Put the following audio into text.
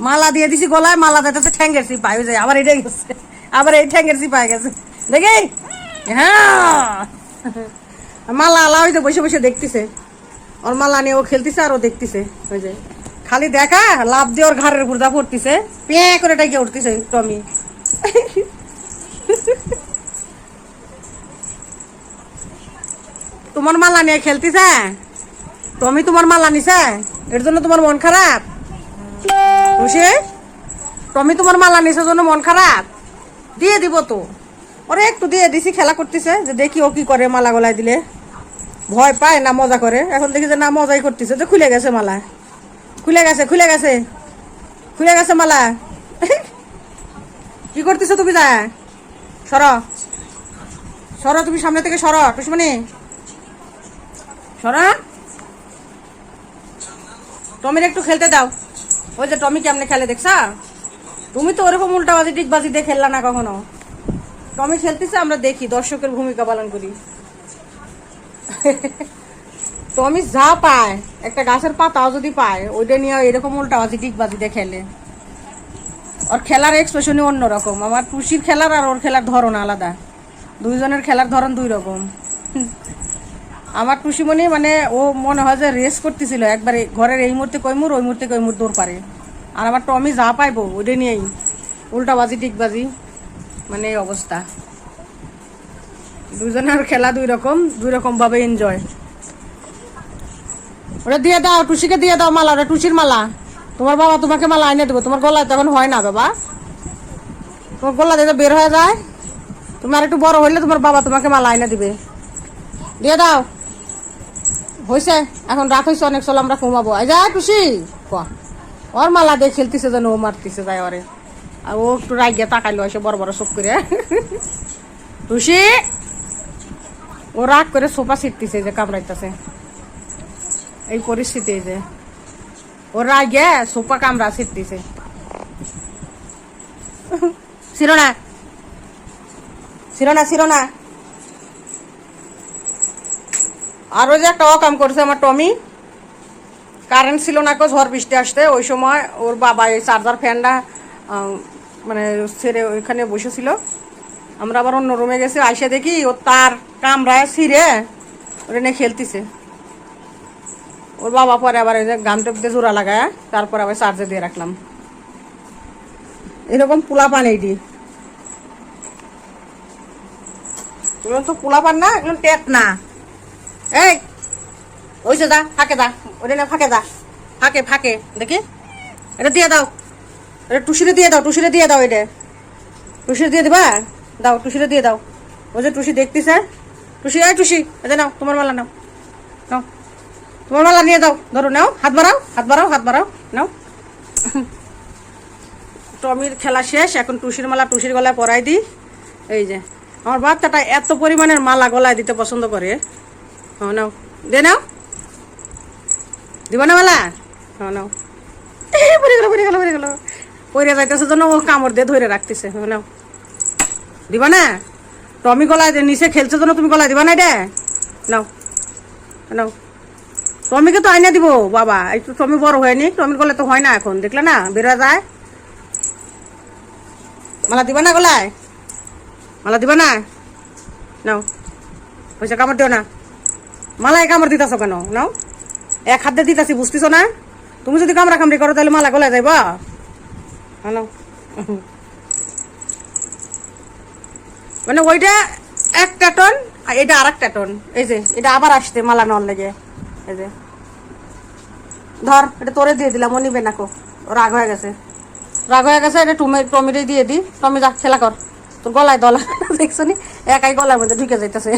মালা দিয়ে দিছি গলায়, মালা দিতেছে ঠ্যাঙ্গের চিপ পাই যায়, আবার এটাই গেছে, আবার এই ঠ্যাঙ্গের চিপ পাই গেছে দেখি। হ্যাঁ মালা আলা হয়তো বসে বসে দেখতেছে, ওর মালা নিয়ে ও খেলতেছে আর ও দেখতেছে। ওই যে খালি দেখা লাভ দিয়ে ওর ঘাড়ের গুর্দা পড়তেছে, পেঁ করে টাইকে উঠতেছে টমি। তোমার মালা নিয়ে খেলতেছে টমি, তোমার মালা নিছে, এর জন্য তোমার মন খারাপ? খুশি টমি তোমার মালা নিছে জন্য মন খারাপ? দিয়ে দিব তো, ওরে একটু দিয়ে দিছি, খেলা করতেছে যে দেখি ও কি করে মালা গলায় দিলে, ভয় পায় না মজা করে। এখন দেখি যে না মজাই করতেছে, যে খুলে গেছে মালা, খুলে গেছে খুলে গেছে খুলে গেছে মালা। কি করতেছো তুমি? যা সর সর, তুমি সামনে থেকে সর টুসমানি, সর। টমির একটু খেলতে দাও। ওই যে টমি কেমনে খেলে দেখছা? তুমি তো ওরকম উল্টাবাজি টিকবাজি দিয়ে খেললা না কখনো। টমি খেলতেছে, আমরা দেখি, দর্শকের ভূমিকা পালন করি। টমি যা পায়, একটা গাছের পাতাও যদি পায়, ওইটা নিয়ে এরকম উল্টাবাজি টিকবাজি দিয়ে খেলে। ওর খেলার এক্সপ্রেশনই অন্যরকম। আমার টুসির খেলার আর ওর খেলার ধরন আলাদা, দুইজনের খেলার ধরন দুই রকম। আমার টুসিমণি মানে ও মনে হয় যে রেস করতেছিল, একবারে ঘরের এই মুহূর্তে কইমুর, ওই মুহূর্তে কইমুর দৌড় পারে। আর আমার টমি যা পাইবো ওইটা নিয়েই উল্টাবাজি টিকবাজি, মানে এই অবস্থা। দুজনের খেলা দুই রকম ভাবে এনজয়। ওটা দিয়ে দাও, টুসিকে দিয়ে দাও মালা, ওটা টুসির মালা। তোমার বাবা তোমাকে মালা আইনে দেবো, তোমার গলায় তখন হয় না বাবা, তোমার গলা দিয়ে বের হয়ে যায়। তুমি আর একটু বড় হইলে তোমার বাবা তোমাকে মালা আইনে দিবে। দিয়ে দাও, হয়েছে, এখন রাত হয়েছে অনেক, চলো আমরা ঘুমাবো। আই যায় টুসি, ওর মালা দিয়ে খেলতেছে যেন ও মারতেছে যায় ওরে, আর ও একটু রাগিয়ে তাকাইলো এসে বড় বড় চোখ করে। টুসি ও রাগ করে সোফা ছিটতেছে, যে কামড়াইতেছে, এই পরিস্থিতি যে ও রাগে সোফা কামড়া ছিটতেছে। শিরোনা শিরোনা শিরোনা। আরো যে একটা অকাম করছে আমার টমি, কারেন্ট ছিল না, ঝড় বৃষ্টি আসতে, ওই সময় ওর বাবা এই চার্জার ফ্যানটা মানে ছেড়ে ওইখানে বসেছিল। আমরা আবার অন্য রুমে গেছি, আইসে দেখি ও তার কামড়ায় ছিঁড়ে ওটা নিয়ে খেলতেছে। ওর বাবা পরে আবার এই যে গান টেপ দিয়ে জোড়া লাগায়, তারপর আবার চার্জে দিয়ে রাখলাম। এরকম পোলা পান এইটি, এগুলো তো পোলা পান না, এগুলো টেট না। এই ওইসে যা ফাঁকে যা, ওটা না ফাঁকে যা, ফাঁকে ফাঁকে দেখি, এটা দিয়ে দাও, এটা টুসিরে দিয়ে দাও, টুসিরে দিয়ে দাও, এটা টুসিরে দিয়ে দিবা, দাও টুসিরে দিয়ে দাও। ওই যে টুসি দেখতেছে, টুসি এই টুসি, এটা নাও তোমার মালা, নাও নাও তোমার মালা নিয়ে দাও, ধরো নাও, হাত বাড়াও হাত বাড়াও হাত বাড়াও, নাও। টমির খেলা শেষ, এখন টুসির মালা টুসির গলায় পরাই দিই। এই যে আমার বাচ্চাটা এত পরিমাণের মালা গলায় দিতে পছন্দ করে। হ্যাঁ নাও, দে নাও, দিবা না মালা? হ্যাঁ নাও। পড়ে গেল পড়ে গেল পড়ে গেল, পড়ে যাইতেছে জন্য ও কামড় দিয়ে ধরে রাখতেছে। হ্যাঁ নাও, দিবা না? টমি গলায় নিচে খেলছে জন্য তুমি গলায় দিবা না এটা? নাও নাও, টমিকে তো আইনা দিব বাবা, একটু টমি বড় হয়নি, টমির গলায় তো হয় না এখন, দেখলে না বেরোয়া যায়। মালা দিবা না গলায়? মালা দিবা না? নাও, পয়সা কামড় দিও না, মালায় কামড় দিতেছ কেন? নাও, এক হাত দিয়ে দিতেছি, বুঝতেছ না? তুমি যদি কামড়া কামড়ি করো তাহলে মালা গলায় যাইবা। নাও, মানে ওইটা একটা টন আর এটা আর একটা টন। এই যে এটা আবার আসতে মালা নেওয়ার লেগে, এই যে ধর, এটা তোরে দিয়ে দিলাম, ও নিবে না, কো রাগ হয়ে গেছে, রাগ হয়ে গেছে। এটা টমিরে দিয়ে দি, টমি যা খেলা কর, তোর গলায় দলা দেখছো নি, একাই গলার মধ্যে ঢুকে যাইতেছে।